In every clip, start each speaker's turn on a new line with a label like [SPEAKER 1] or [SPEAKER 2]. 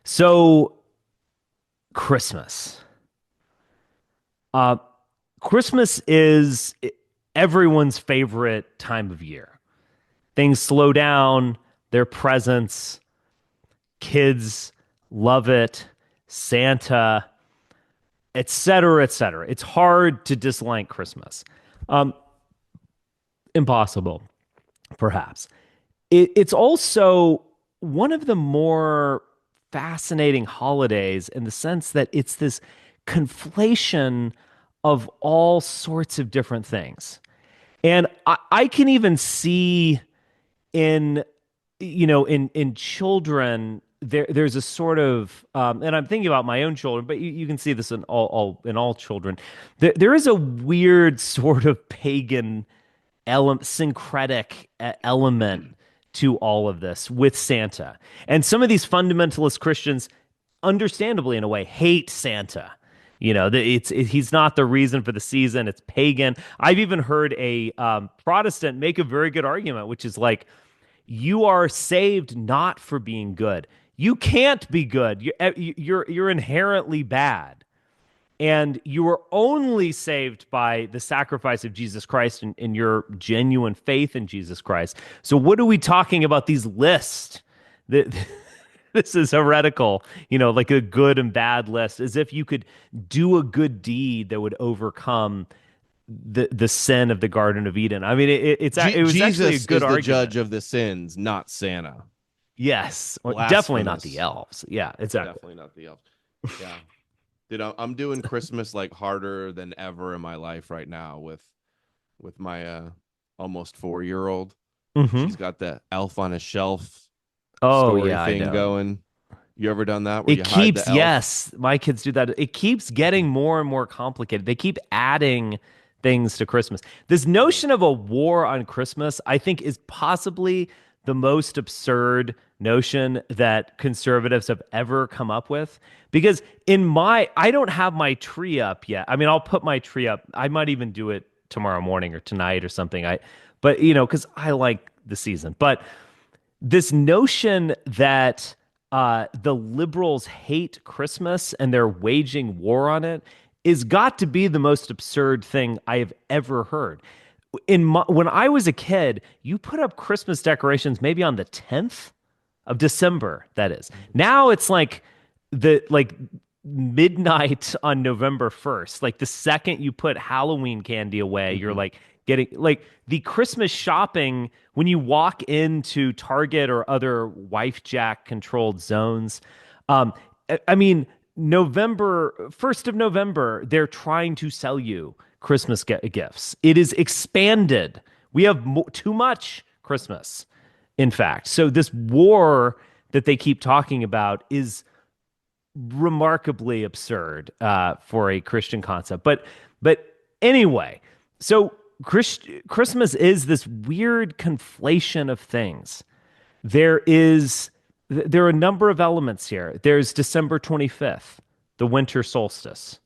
[SPEAKER 1] So Christmas. Uh, Christmas is everyone's favorite time of year. Things slow down, their presents, kids love it, Santa, et cetera, et cetera. It's hard to dislike Christmas. Um, Impossible, perhaps. It's also one of the more fascinating holidays in the sense that it's this conflation of all sorts of different things. And I can even see in, in children, there's a sort of, and I'm thinking about my own children, but you can see this in all children. There is a weird sort of pagan syncretic element to all of this with Santa. And some of these fundamentalist Christians, understandably in a way, hate Santa. He's not the reason for the season. It's pagan. I've even heard a Protestant make a very good argument, which is like, you are saved not for being good. You can't be good. You're inherently bad. And you are only saved by the sacrifice of Jesus Christ and your genuine faith in Jesus Christ. So what are we talking about these lists? This is heretical, like a good and bad list, as if you could do a good deed that would overcome the sin of the Garden of Eden. I mean, it was actually a
[SPEAKER 2] Jesus
[SPEAKER 1] good
[SPEAKER 2] is the
[SPEAKER 1] argument.
[SPEAKER 2] judge of the sins, not Santa.
[SPEAKER 1] Yes, definitely not the
[SPEAKER 2] Blasphemous.
[SPEAKER 1] elves. Yeah, exactly.
[SPEAKER 2] Definitely not the elf. Yeah. Dude, I'm doing Christmas like harder than ever in my life right now with my almost 4-year old.
[SPEAKER 1] Hmm.
[SPEAKER 2] She's got the elf on a shelf
[SPEAKER 1] Oh
[SPEAKER 2] story
[SPEAKER 1] yeah, I
[SPEAKER 2] thing
[SPEAKER 1] know.
[SPEAKER 2] going. You ever done that where
[SPEAKER 1] It
[SPEAKER 2] you hide
[SPEAKER 1] keeps,
[SPEAKER 2] the elf?
[SPEAKER 1] yes, my kids do that. It keeps getting more and more complicated. They keep adding things to Christmas. This notion of a war on Christmas, I think, is possibly the most absurd notion that conservatives have ever come up with. Because I don't have my tree up yet. I mean, I'll put my tree up. I might even do it tomorrow morning or tonight or something. But because I like the season. But this notion that the liberals hate Christmas and they're waging war on it is got to be the most absurd thing I have ever heard. When I was a kid, you put up Christmas decorations maybe on the 10th of December, that is. Now it's like midnight on November 1st. Like the second you put Halloween candy away, you're
[SPEAKER 2] Mhm.
[SPEAKER 1] like getting like the Christmas shopping when you walk into Target or other wife jack controlled zones. I mean, November 1st of November, they're trying to sell you Christmas gifts. It is expanded. We have too much Christmas, in fact. So this war that they keep talking about is remarkably absurd for a Christian concept. But anyway, so Christmas is this weird conflation of things. There are a number of elements here. There's December 25th, the winter solstice,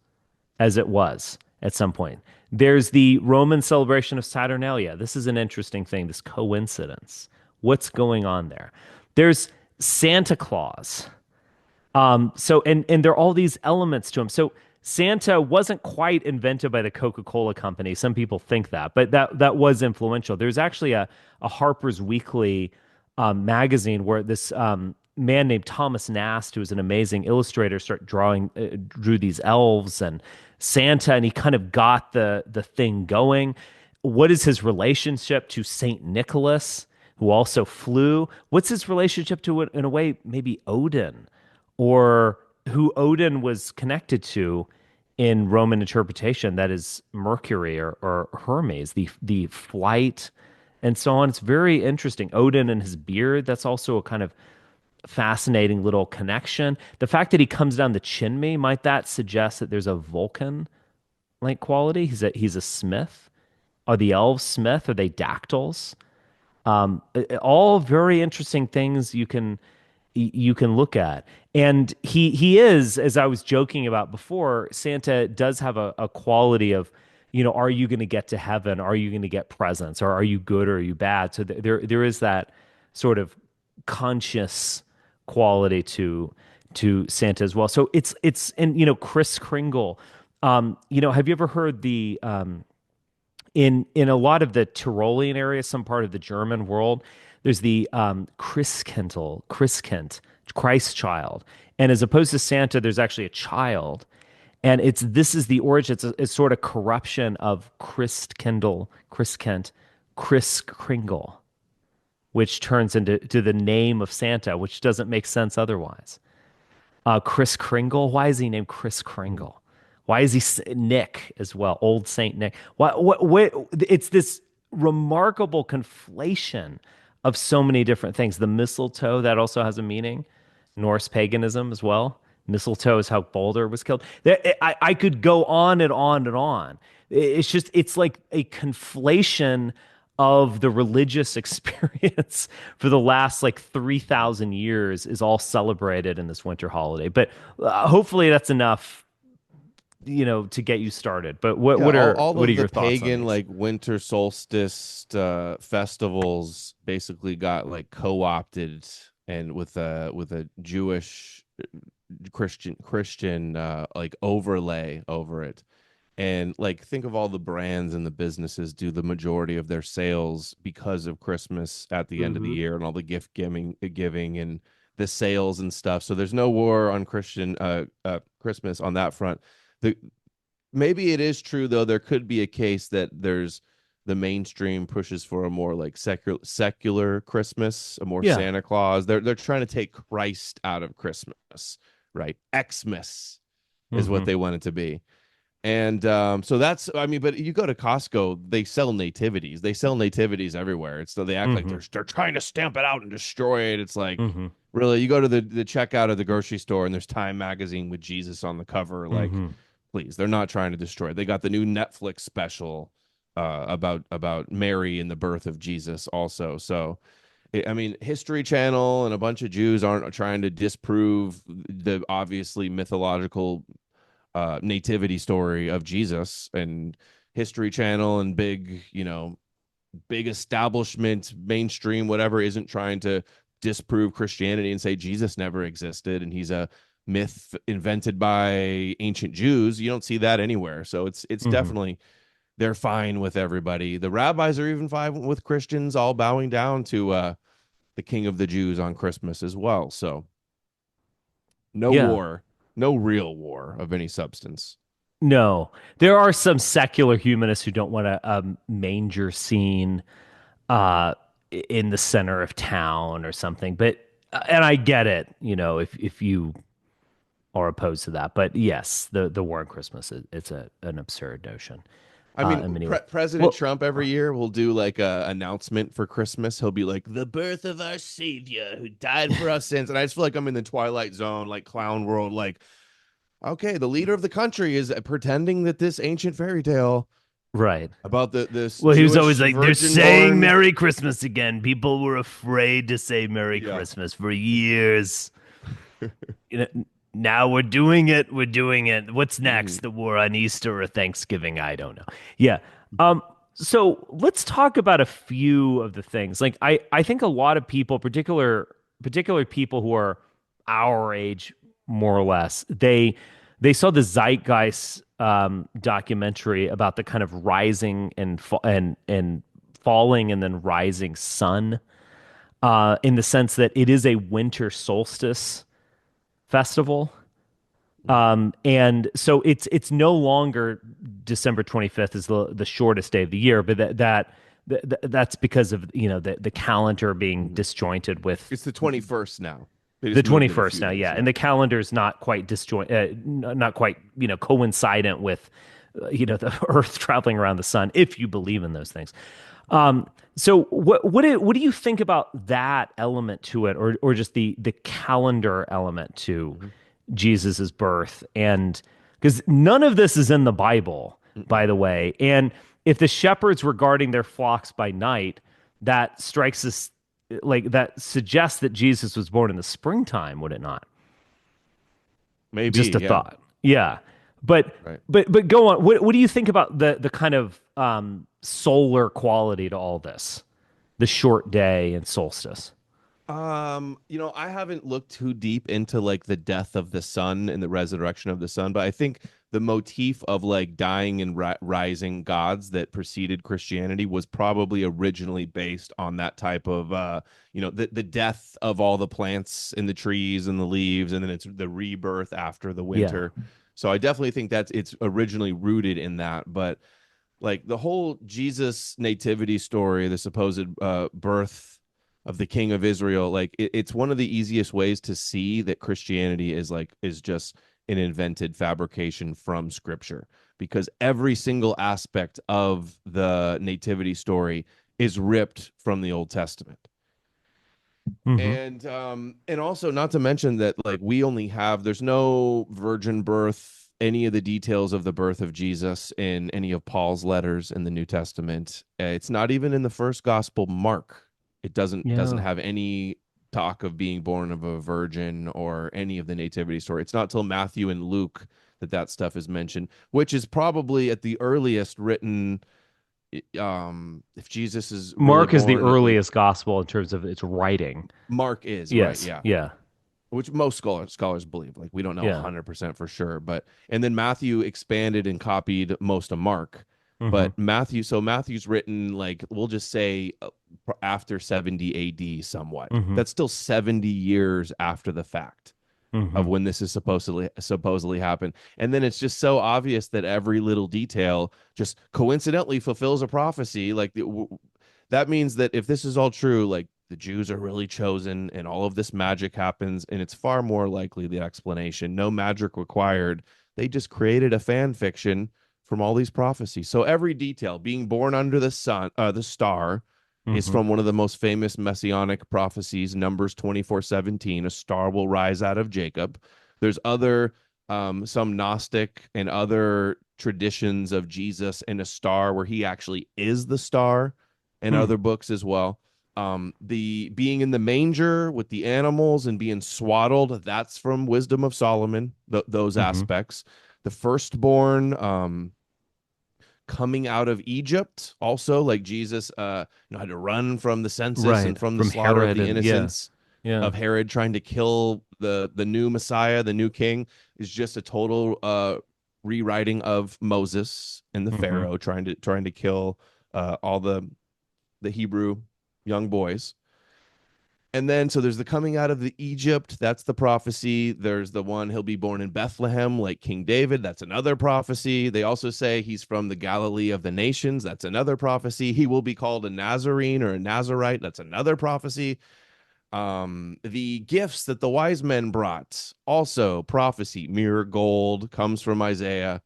[SPEAKER 1] as it was at some point. There's the Roman celebration of Saturnalia. This is an interesting thing, this coincidence. What's going on there? There's Santa Claus. And there are all these elements to him. So Santa wasn't quite invented by the Coca-Cola company. Some people think that, but that was influential. There's actually a Harper's Weekly magazine where this man named Thomas Nast, who was an amazing illustrator, drew these elves and Santa, and he kind of got the thing going. What is his relationship to Saint Nicholas, who also flew? What's his relationship to, in a way, maybe Odin, or who Odin was connected to in Roman interpretation? That is Mercury or Hermes, the flight and so on. It's very interesting. Odin and his beard, that's also a kind of fascinating little connection. The fact that he comes down the chimney, might that suggest that there's a Vulcan like quality? He's a smith. Are the elves smith? Are they dactyls? All very interesting things you can look at. And he is, as I was joking about before, Santa does have a quality of, are you going to get to heaven? Are you going to get presents? Or are you good or are you bad? So there is that sort of conscious quality to Santa as well. So it's and Kris Kringle. Have you ever heard the in a lot of the Tyrolean area, some part of the German world, there's the Christkind, Christ child, and as opposed to Santa, there's actually a child, and this is the origin. It's sort of corruption of Christkind, Kris Kringle, which turns into the name of Santa, which doesn't make sense otherwise. Kris Kringle. Why is he named Kris
[SPEAKER 2] Mhm.
[SPEAKER 1] Kringle? Why is he Nick as well? Old Saint Nick. What? It's this remarkable conflation of so many different things. The mistletoe, that also has a meaning. Norse paganism as well. Mistletoe is how Balder was killed. I could go on and on and on. It's like a conflation of the religious experience for the last like 3,000 years is all celebrated in this winter holiday. But hopefully that's enough, to get you started. But what
[SPEAKER 2] Yeah,
[SPEAKER 1] what
[SPEAKER 2] all,
[SPEAKER 1] are
[SPEAKER 2] all
[SPEAKER 1] what are
[SPEAKER 2] of the
[SPEAKER 1] your thoughts on
[SPEAKER 2] pagan
[SPEAKER 1] these?
[SPEAKER 2] like winter solstice festivals basically got like co-opted and with a Jewish Christian like overlay over it. And like think of all the brands and the businesses do the majority of their sales because of Christmas at the end of the
[SPEAKER 1] Hmm.
[SPEAKER 2] year and all the giving and the sales and stuff. So there's no war on Christian Christmas on that front. The Maybe it is true though. There could be a case that there's the mainstream pushes for a more like secular Christmas, a more
[SPEAKER 1] Yeah.
[SPEAKER 2] Santa Claus. They're trying to take Christ out of Christmas, right? Xmas is what
[SPEAKER 1] Hmm.
[SPEAKER 2] they want it to be. And so that's, I mean, but you go to Costco, they sell nativities. They sell nativities everywhere. It's so they act like
[SPEAKER 1] Hmm.
[SPEAKER 2] they're trying to stamp it out and destroy it. It's like
[SPEAKER 1] Hmm.
[SPEAKER 2] really, you go to the checkout of the grocery store and there's Time magazine with Jesus on the cover. Like,
[SPEAKER 1] Hmm.
[SPEAKER 2] please, they're not trying to destroy it. They got the new Netflix special about Mary and the birth of Jesus also. So I mean, History Channel and a bunch of Jews aren't trying to disprove the obviously mythological nativity story of Jesus, and History Channel and big establishment, mainstream, whatever, isn't trying to disprove Christianity and say Jesus never existed and he's a myth invented by ancient Jews. You don't see that anywhere. So it's
[SPEAKER 1] Hmm.
[SPEAKER 2] definitely they're fine with everybody. The rabbis are even fine with Christians all bowing down to the King of the Jews on Christmas as well. So no
[SPEAKER 1] Yeah.
[SPEAKER 2] war, no real war of any substance.
[SPEAKER 1] No, there are some secular humanists who don't want a manger scene uh, in the center of town or something. But and I get it, if you are opposed to that. But yes, the war on Christmas it's an absurd notion
[SPEAKER 2] I mean,
[SPEAKER 1] in many ways.
[SPEAKER 2] President
[SPEAKER 1] Well,
[SPEAKER 2] Trump every year will do like a announcement for Christmas. He'll be like, "The birth of our Savior who died for our sins," and I just feel like I'm in the Twilight Zone, like clown world. Like, okay, the leader of the country is pretending that this ancient fairy tale
[SPEAKER 1] right.
[SPEAKER 2] about this
[SPEAKER 1] Well, he was
[SPEAKER 2] Jewish
[SPEAKER 1] always like, "They're
[SPEAKER 2] virgin
[SPEAKER 1] saying
[SPEAKER 2] born.
[SPEAKER 1] Merry Christmas again." People were afraid to say Merry
[SPEAKER 2] Yeah.
[SPEAKER 1] Christmas for years. Now we're doing it. We're doing it. What's
[SPEAKER 2] Mhm.
[SPEAKER 1] next? The war on Easter or Thanksgiving? I don't know. Yeah. Um, so let's talk about a few of the things. Like I think a lot of people, particular people who are our age, more or less, they saw the Zeitgeist documentary about the kind of rising and falling and then rising sun, in the sense that it is a winter solstice festival. And so it's no longer December 25th is the shortest day of the year, but that's because of the calendar being
[SPEAKER 2] Mhm.
[SPEAKER 1] disjointed with
[SPEAKER 2] It's the 21st now. They
[SPEAKER 1] the
[SPEAKER 2] just moved it a
[SPEAKER 1] 21st
[SPEAKER 2] few
[SPEAKER 1] now,
[SPEAKER 2] days.
[SPEAKER 1] yeah,
[SPEAKER 2] Yeah.
[SPEAKER 1] and the calendar's not quite not quite coincident with the Earth traveling around the sun, if you believe in those things. Um, so what do you think about that element to it, or just the calendar element to
[SPEAKER 2] Mhm.
[SPEAKER 1] Jesus's birth? And because none of this is in the Bible,
[SPEAKER 2] Mm-mm.
[SPEAKER 1] by the way, and if the shepherds were guarding their flocks by night, that strikes us like that suggests that Jesus was born in the springtime, would it not?
[SPEAKER 2] Maybe.
[SPEAKER 1] Just a
[SPEAKER 2] Yeah.
[SPEAKER 1] thought. Yeah. But
[SPEAKER 2] Right.
[SPEAKER 1] but go on. What do you think about the kind of solar quality to all this? The short day and solstice.
[SPEAKER 2] I haven't looked too deep into like the death of the sun and the resurrection of the sun, but I think the motif of like dying and rising gods that preceded Christianity was probably originally based on that type of the death of all the plants and the trees and the leaves, and then it's the rebirth after the
[SPEAKER 1] Yeah.
[SPEAKER 2] winter. So I definitely think it's originally rooted in that, but like the whole Jesus nativity story, the supposed birth of the King of Israel, like it's one of the easiest ways to see that Christianity is just an invented fabrication from Scripture, because every single aspect of the nativity story is ripped from the Old Testament.
[SPEAKER 1] Hmm.
[SPEAKER 2] And also, not to mention that like we only have, there's no virgin birth, any of the details of the birth of Jesus in any of Paul's letters in the New Testament. It's not even in the first gospel, Mark. It doesn't
[SPEAKER 1] Yeah.
[SPEAKER 2] have any talk of being born of a virgin or any of the nativity story. It's not till Matthew and Luke that stuff is mentioned, which is probably at the earliest written. If Jesus is really
[SPEAKER 1] Mark is the
[SPEAKER 2] born at like
[SPEAKER 1] earliest gospel in terms of its writing.
[SPEAKER 2] Mark is right,
[SPEAKER 1] Yes.
[SPEAKER 2] yeah,
[SPEAKER 1] Yeah.
[SPEAKER 2] which most scholars believe. Like we don't know
[SPEAKER 1] Yeah.
[SPEAKER 2] 100% for sure, but and then Matthew expanded and copied most of Mark.
[SPEAKER 1] Hmm.
[SPEAKER 2] But Matthew's written like we'll just say after 70 AD somewhat.
[SPEAKER 1] Hmm.
[SPEAKER 2] That's still 70 years after the fact of
[SPEAKER 1] Hmm.
[SPEAKER 2] when this is supposedly happened. And then it's just so obvious that every little detail just coincidentally fulfills a prophecy. That means that if this is all true, like the Jews are really chosen and all of this magic happens, and it's far more likely the explanation. No magic required. They just created a fan fiction from all these prophecies. So every detail, being born under the sun, the star, is
[SPEAKER 1] Hmm.
[SPEAKER 2] from one of the most famous messianic prophecies, Numbers 24:17. A star will rise out of Jacob. There's other some Gnostic and other traditions of Jesus and a star where he actually is the star, and
[SPEAKER 1] Hmm.
[SPEAKER 2] other books as well. The being in the manger with the animals and being swaddled, that's from Wisdom of Solomon, those
[SPEAKER 1] Hmm.
[SPEAKER 2] aspects. The firstborn, coming out of Egypt, also like Jesus had to run from the census
[SPEAKER 1] Right.
[SPEAKER 2] and from the
[SPEAKER 1] From
[SPEAKER 2] slaughter of
[SPEAKER 1] Herod
[SPEAKER 2] the
[SPEAKER 1] and yeah.
[SPEAKER 2] innocents
[SPEAKER 1] Yeah.
[SPEAKER 2] of Herod trying to kill the new Messiah, the new king, is just a total rewriting of Moses and the
[SPEAKER 1] Hmm.
[SPEAKER 2] Pharaoh trying to kill all the Hebrew young boys. And then so there's the coming out of the Egypt, that's the prophecy. There's the one he'll be born in Bethlehem like King David, that's another prophecy. They also say he's from the Galilee of the nations, that's another prophecy. He will be called a Nazarene or a Nazarite, that's another prophecy. The gifts that the wise men brought, also prophecy. Mirror gold comes from Isaiah.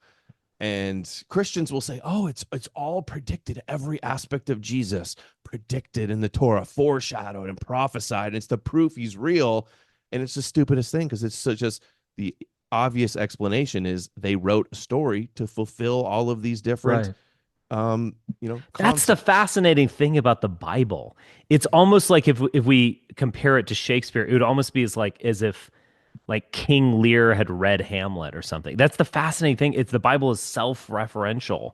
[SPEAKER 2] And Christians will say, "Oh, it's all predicted. Every aspect of Jesus predicted in the Torah, foreshadowed and prophesied. And it's the proof he's real." And it's the stupidest thing because it's just the obvious explanation is they wrote a story to fulfill all of these different,
[SPEAKER 1] Right. That's the
[SPEAKER 2] concepts.
[SPEAKER 1] fascinating thing about the Bible. It's almost like if we compare it to Shakespeare, it would almost be as if like King Lear had read Hamlet or something. That's the fascinating thing. It's the Bible is self-referential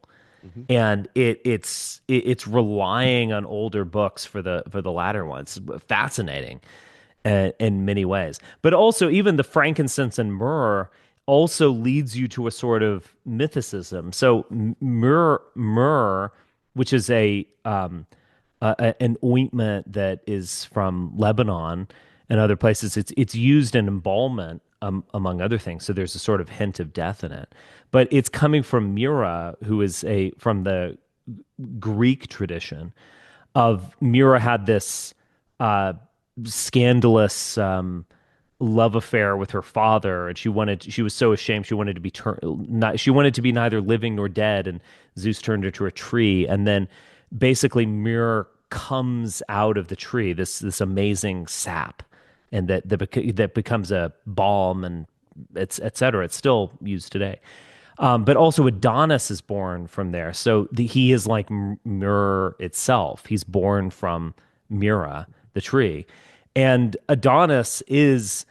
[SPEAKER 2] Mm-hmm.
[SPEAKER 1] and it's relying on older books for the latter ones. Fascinating in many ways. But also even the frankincense and myrrh also leads you to a sort of mythicism. So myrrh, which is an ointment that is from Lebanon and other places. It's used in embalmment, among other things. So there's a sort of hint of death in it, but it's coming from Myrrha, who is a from the Greek tradition of Myrrha had this uh, scandalous love affair with her father, and she was so ashamed she wanted to be not she wanted to be neither living nor dead, and Zeus turned her to a tree, and then basically Myrrh comes out of the tree, this amazing sap, and that becomes a balm and it's et cetera. It's still used today. But also Adonis is born from there. So he is like Myrrh itself. He's born from Myrrha, the tree. And Adonis is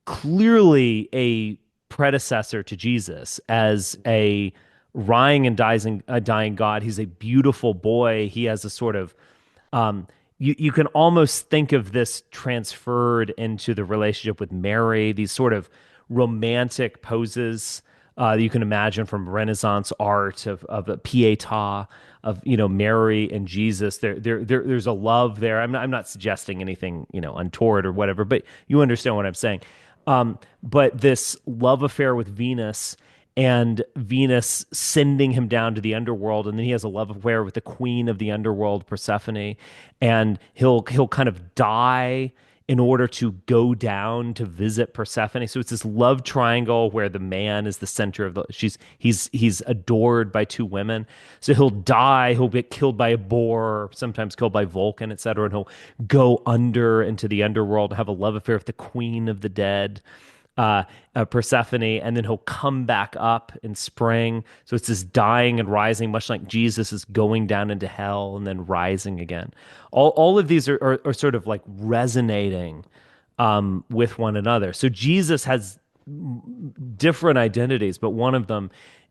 [SPEAKER 1] clearly a predecessor to Jesus as a dying God. He's a beautiful boy. He has a sort of you can almost think of this transferred into the relationship with Mary, these sort of romantic poses that you can imagine from Renaissance art of a Pietà of Mary and Jesus. There's a love there. I'm not suggesting anything untoward or whatever, but you understand what I'm saying. But this love affair with Venus and Venus sending him down to the underworld, and then he has a love affair with the queen of the underworld, Persephone, and he'll kind of die in order to go down to visit Persephone. So it's this love triangle where the man is the center of the he's adored by two women. So he'll die, he'll get killed by a boar, sometimes killed by Vulcan, etc. And he'll go under into the underworld, have a love affair with the queen of the dead, Persephone, and then he'll come back up in spring. So it's this dying and rising, much like Jesus is going down into hell and then rising again. All of these are sort of like resonating with one another. So Jesus has different identities, but one of them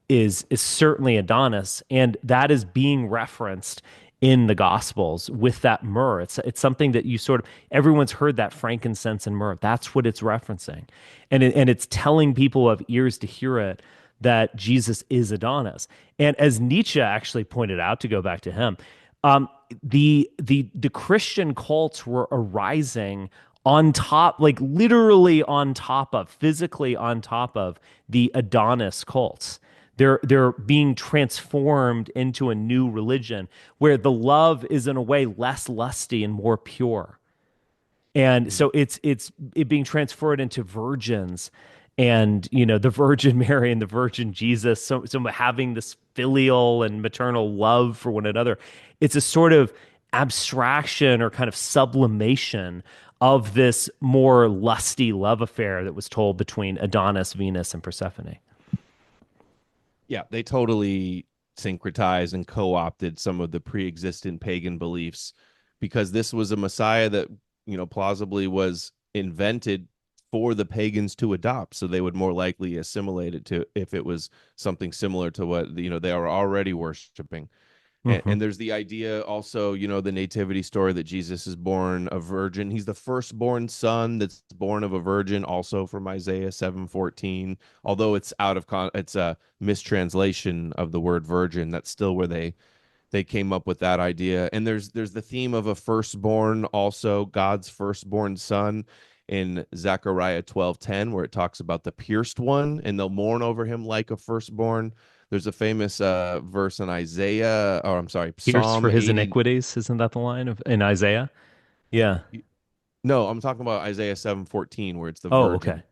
[SPEAKER 1] is certainly Adonis, and that is being referenced in the Gospels with that myrrh. It's something that you sort of everyone's heard, that frankincense and myrrh. That's what it's referencing, and it's telling people who have ears to hear it that Jesus is Adonis. And as Nietzsche actually pointed out, to go back to him, the Christian cults were arising on top, like literally on top of, physically on top of the Adonis cults. They're being transformed into a new religion where the love is in a way less lusty and more pure. And
[SPEAKER 2] Mhm.
[SPEAKER 1] so it being transferred into virgins, and the Virgin Mary and the Virgin Jesus, so having this filial and maternal love for one another. It's a sort of abstraction or kind of sublimation of this more lusty love affair that was told between Adonis, Venus, and Persephone.
[SPEAKER 2] Yeah, they totally syncretized and co-opted some of the pre-existent pagan beliefs because this was a Messiah that, plausibly was invented for the pagans to adopt. So they would more likely assimilate it to if it was something similar to what, they are already worshiping. And
[SPEAKER 1] Hmm.
[SPEAKER 2] there's the idea also, the nativity story that Jesus is born a virgin. He's the firstborn son that's born of a virgin, also from Isaiah 7:14. Although it's it's a mistranslation of the word virgin. That's still where they came up with that idea. And there's the theme of a firstborn, also God's firstborn son in Zechariah 12:10, where it talks about the pierced one, and they'll mourn over him like a firstborn. There's a famous verse in Isaiah, or I'm sorry,
[SPEAKER 1] Pierced
[SPEAKER 2] Psalm
[SPEAKER 1] for his
[SPEAKER 2] 80.
[SPEAKER 1] iniquities, isn't that the line in Isaiah? Yeah.
[SPEAKER 2] No, I'm talking about Isaiah 7:14, where it's the
[SPEAKER 1] Oh, okay.
[SPEAKER 2] virgin.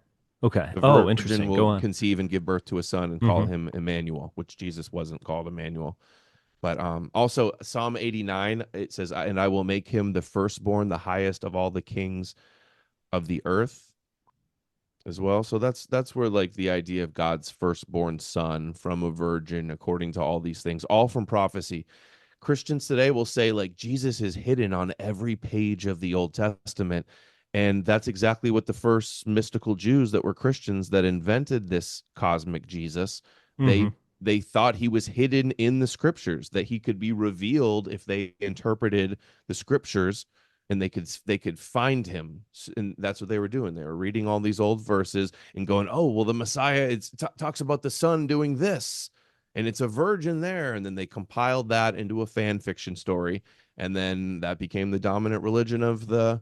[SPEAKER 1] Okay.
[SPEAKER 2] The
[SPEAKER 1] Oh,
[SPEAKER 2] virgin
[SPEAKER 1] interesting. Go
[SPEAKER 2] will
[SPEAKER 1] on.
[SPEAKER 2] conceive and give birth to a son and call
[SPEAKER 1] Hmm.
[SPEAKER 2] him Emmanuel, which Jesus wasn't called Emmanuel. But also Psalm 89, it says, "And I will make him the firstborn, the highest of all the kings of the earth," as well. So that's where like the idea of God's firstborn son from a virgin, according to all these things, all from prophecy. Christians today will say like Jesus is hidden on every page of the Old Testament. And that's exactly what the first mystical Jews that were Christians that invented this cosmic Jesus, they
[SPEAKER 1] Hmm.
[SPEAKER 2] they thought he was hidden in the scriptures, that he could be revealed if they interpreted the scriptures, and they could find him. And that's what they were doing. They were reading all these old verses and going, "Oh, well, the Messiah talks about the son doing this, and it's a virgin there," and then they compiled that into a fan fiction story, and then that became the dominant religion of the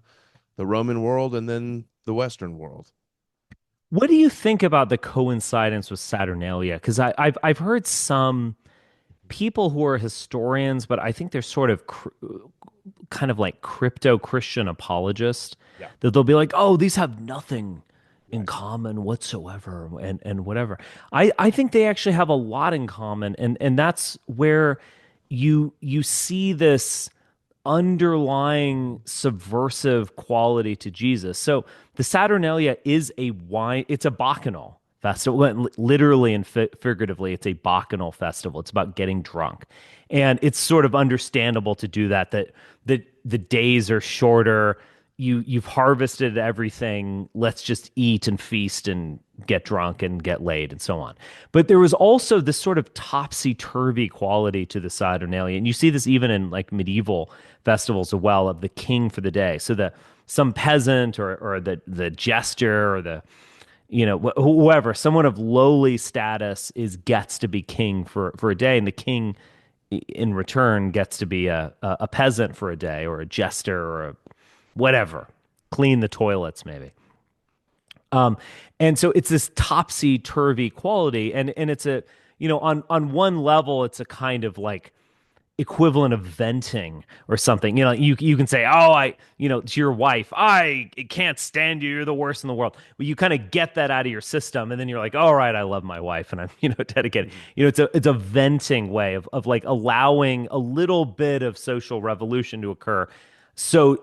[SPEAKER 2] Roman world and then the Western world.
[SPEAKER 1] What do you think about the coincidence with Saturnalia? Because I've heard some people who are historians, but I think they're sort of kind of like crypto Christian apologists,
[SPEAKER 2] Yeah.
[SPEAKER 1] that they'll be like, "Oh, these have nothing in
[SPEAKER 2] Right.
[SPEAKER 1] common whatsoever," and whatever. I think they actually have a lot in common, and that's where you see this underlying subversive quality to Jesus. So the Saturnalia is a wine, it's a bacchanal festival. Literally and figuratively, it's a bacchanal festival. It's about getting drunk. And it's sort of understandable to do that, that the days are shorter. you've harvested everything. Let's just eat and feast and get drunk and get laid and so on. But there was also this sort of topsy-turvy quality to the Saturnalia, and you see this even in like medieval festivals as well, of the king for the day. So the some peasant or the jester or the whoever, someone of lowly status is gets to be king for a day, and the king in return gets to be a peasant for a day, or a jester, or a whatever, clean the toilets maybe. Um, and so it's this topsy turvy quality, and it's a on one level it's a kind of like equivalent of venting or something. You can say, "Oh, to your wife, I can't stand you. You're the worst in the world." Well, you kind of get that out of your system, and then you're like, "All right, I love my wife, and I'm, dedicated." It's a venting way of like allowing a little bit of social revolution to occur, so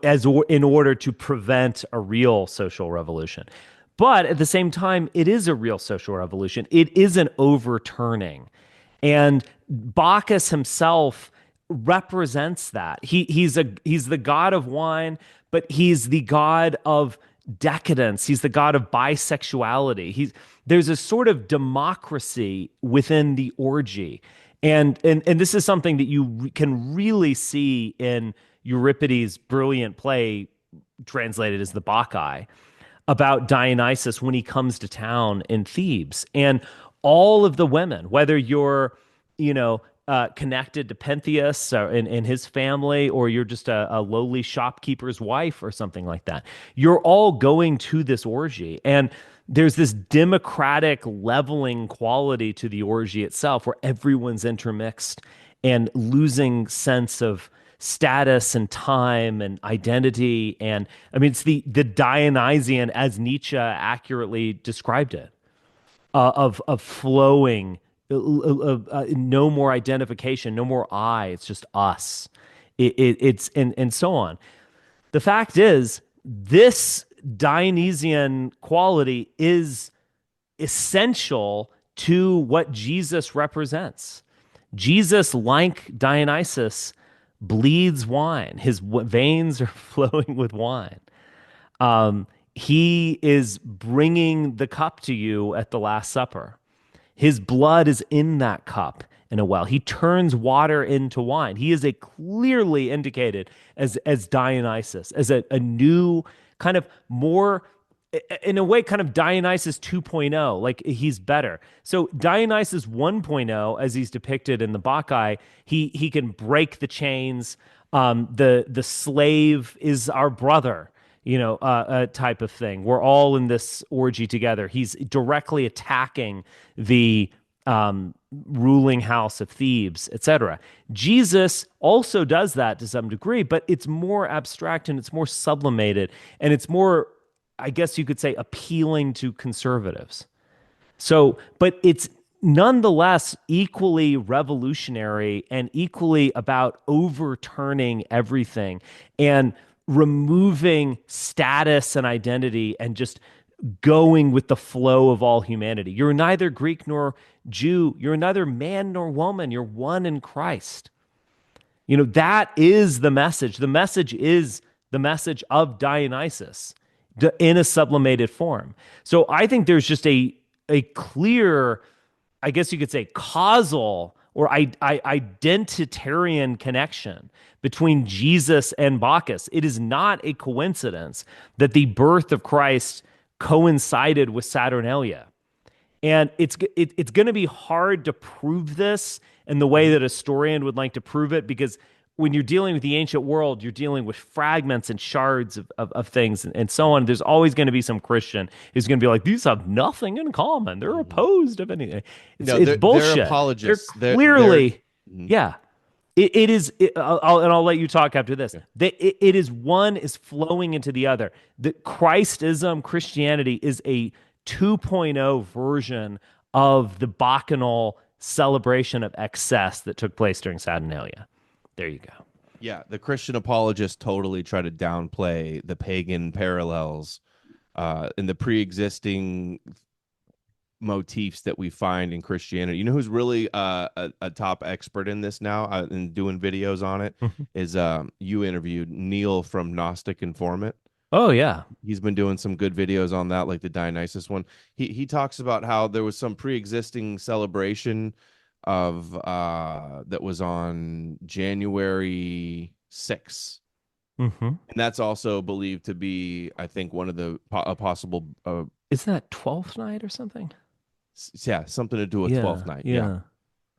[SPEAKER 1] in order to prevent a real social revolution. But at the same time, it is a real social revolution. It is an overturning. And Bacchus himself represents that. He's the god of wine, but he's the god of decadence. He's the god of bisexuality. There's a sort of democracy within the orgy. And this is something that you can really see in Euripides' brilliant play translated as the Bacchae, about Dionysus when he comes to town in Thebes. And all of the women, whether you're, connected to Pentheus or in his family, or you're just a lowly shopkeeper's wife or something like that, you're all going to this orgy. And there's this democratic leveling quality to the orgy itself, where everyone's intermixed and losing sense of status and time and identity. And I mean, it's the Dionysian, as Nietzsche accurately described it, of flowing, no more identification, no more I. It's just us. It's and so on. The fact is, this Dionysian quality is essential to what Jesus represents. Jesus, like Dionysus, bleeds wine. His veins are flowing with wine. He is bringing the cup to you at the Last Supper. His blood is in that cup in a well. He turns water into wine. He is a clearly indicated as Dionysus, as a new kind of more, in a way, kind of Dionysus 2.0, like he's better. So Dionysus 1.0, as he's depicted in the Bacchae, he can break the chains. The slave is our brother, type of thing. We're all in this orgy together. He's directly attacking the ruling house of Thebes, etc. Jesus also does that to some degree, but it's more abstract and it's more sublimated, and it's more, I guess you could say, appealing to conservatives. So, but it's nonetheless equally revolutionary and equally about overturning everything and removing status and identity and just going with the flow of all humanity. You're neither Greek nor Jew. You're neither man nor woman. You're one in Christ. That is the message. The message is the message of Dionysus in a sublimated form. So I think there's just a clear, I guess you could say, causal or identitarian connection between Jesus and Bacchus. It is not a coincidence that the birth of Christ coincided with Saturnalia. And it's going to be hard to prove this in the way that a historian would like to prove it, because when you're dealing with the ancient world, you're dealing with fragments and shards of things and so on. There's always going to be some Christian who's going to be like, these have nothing in common. They're opposed of anything. It's bullshit.
[SPEAKER 2] They're apologists.
[SPEAKER 1] They're clearly,
[SPEAKER 2] they're...
[SPEAKER 1] yeah. It is, I'll let you talk after this. It is, one is flowing into the other. The Christism, Christianity, is a 2.0 version of the bacchanal celebration of excess that took place during Saturnalia. There you go.
[SPEAKER 2] Yeah, the Christian apologists totally try to downplay the pagan parallels in the pre-existing motifs that we find in Christianity. You know who's really a top expert in this now and doing videos on it is you interviewed Neil from Gnostic Informant.
[SPEAKER 1] Oh yeah.
[SPEAKER 2] He's been doing some good videos on that, like the Dionysus one. He talks about how there was some pre-existing celebration of that was on January 6th.
[SPEAKER 1] Hmm.
[SPEAKER 2] And that's also believed to be, I think, one of the a possible
[SPEAKER 1] Isn't that 12th night or something?
[SPEAKER 2] yeah, something to do with 12th
[SPEAKER 1] Yeah,
[SPEAKER 2] night. Yeah.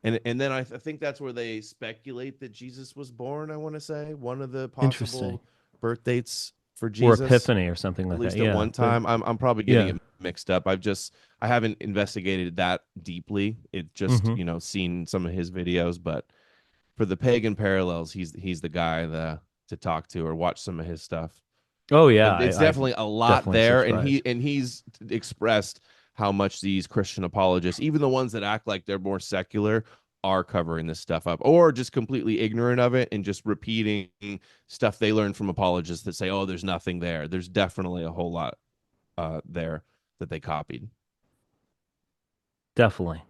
[SPEAKER 1] yeah.
[SPEAKER 2] And then I think that's where they speculate that Jesus was born, I want to say, one of the
[SPEAKER 1] Interesting.
[SPEAKER 2] possible birth dates for
[SPEAKER 1] Or
[SPEAKER 2] Jesus,
[SPEAKER 1] Epiphany or something
[SPEAKER 2] at
[SPEAKER 1] like that.
[SPEAKER 2] least at
[SPEAKER 1] Yeah.
[SPEAKER 2] one time. I'm probably getting
[SPEAKER 1] Yeah.
[SPEAKER 2] it mixed up. I haven't investigated that deeply. It just,
[SPEAKER 1] Hmm.
[SPEAKER 2] seen some of his videos, but for the pagan parallels, he's the guy to talk to or watch some of his stuff.
[SPEAKER 1] Oh yeah,
[SPEAKER 2] It's
[SPEAKER 1] I've
[SPEAKER 2] definitely a lot
[SPEAKER 1] definitely
[SPEAKER 2] there,
[SPEAKER 1] subscribed.
[SPEAKER 2] and he's expressed how much these Christian apologists, even the ones that act like they're more secular, are covering this stuff up, or just completely ignorant of it and just repeating stuff they learned from apologists that say, "Oh, there's nothing there." There's definitely a whole lot there that they copied.
[SPEAKER 1] Definitely.